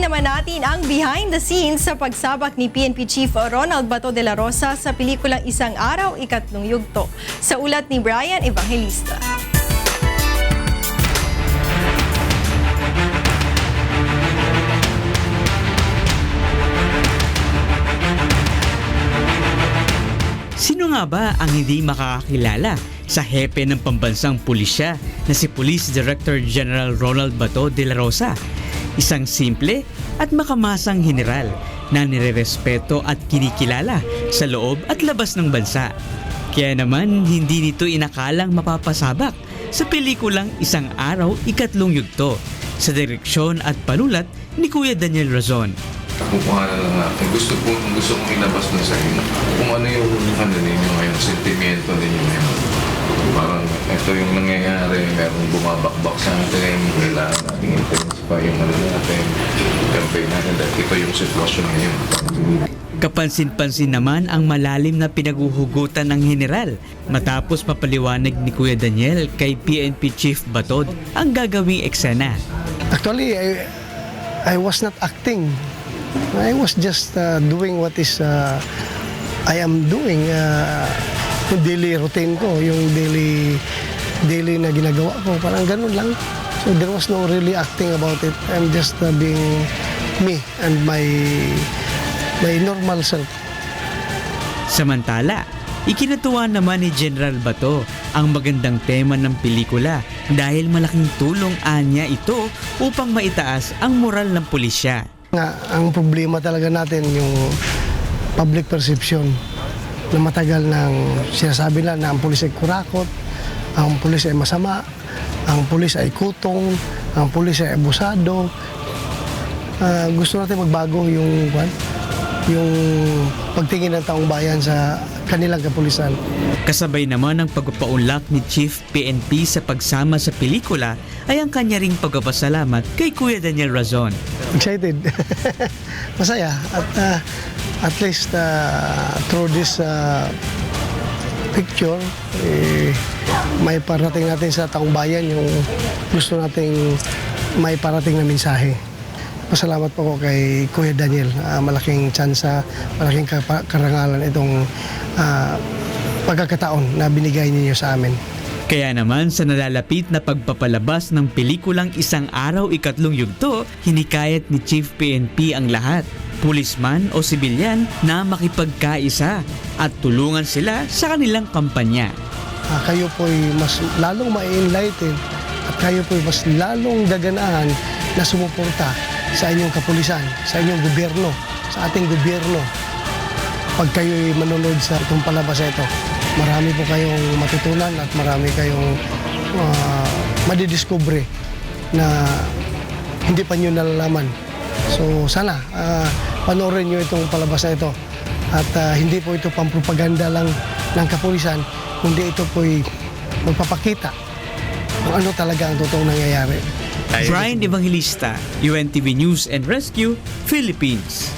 naman natin ang behind the scenes sa pagsabak ni PNP Chief Ronald Bato de la Rosa sa pelikulang Isang Araw, Ikatlong Yugto. Sa ulat ni Brian Evangelista. Sino nga ba ang hindi makakakilala sa hepe ng pambansang pulisya na si Police Director General Ronald Bato de la Rosa? Isang simple at makamasang general na nirerespeto at kinikilala sa loob at labas ng bansa. Kaya naman hindi nito inakalang mapapasabak sa pelikulang Isang Araw, Ikatlong Yugto sa direksyon at panulat ni Kuya Daniel Razon. Kukuha na lang natin. Gusto kong ilabas na sa inyo kung ano yung ninyo ngayon, sentimiento ninyo ngayon. Parang ito yung nangyayari, merong bumabakbak sa atin, kailangan natin intensify yung natin, campaign natin, dahil ito yung sitwasyon ngayon. Kapansin-pansin naman ang malalim na pinaguhugutan ng general matapos mapaliwanag ni Kuya Daniel kay PNP Chief Bato ang gagawing eksena. Actually, I was not acting. I was just doing what is I am doing. Yung daily routine ko, yung daily na ginagawa ko, parang ganun lang. So there was no really acting about it. I'm just being me and my normal self. Samantala, ikinatuwa naman ni General Bato ang magandang tema ng pelikula dahil malaking tulong anya ito upang maitaas ang moral ng pulisya. Ang problema talaga natin yung public perception na matagal nang sinasabi na ang pulis ay kurakot, ang pulis ay masama, ang pulis ay kutong, ang pulis ay abusado. Gusto natin magbago yung pagtingin ng taong bayan sa kanilang kapulisan. Kasabay naman ang pagpapaunlak ni Chief PNP sa pagsama sa pelikula ay ang kanya ring pagpapasalamat kay Kuya Daniel Razon. Excited. Masaya. At least through this picture, may parating natin sa taong bayan yung gusto nating may parating na mensahe. Pasalamat po ko kay Kuya Daniel. Malaking tsansa, malaking karangalan itong pagkakataon na binigay niyo sa amin. Kaya naman sa nalalapit na pagpapalabas ng pelikulang Isang Araw, Ikatlong Yugto, hinikayat ni Chief PNP ang lahat, pulisman o sibilyan, na makipagkaisa at tulungan sila sa kanilang kampanya. Kayo po'y mas lalong ma-enlighten at kayo po'y mas lalong gaganahan na sumuporta sa inyong kapulisan, sa inyong gobyerno, sa ating gobyerno. Pag kayo'y manonood sa itong palabas ito, marami po kayong matutunan at marami kayong madidiscover na hindi pa nyo nalalaman. So sana panoorin nyo itong palabas na ito at hindi po ito pampropaganda lang ng kapulisan, kundi ito po'y magpapakita kung ano talaga ang totoong nangyayari. Brian Evangelista, UNTV News and Rescue, Philippines.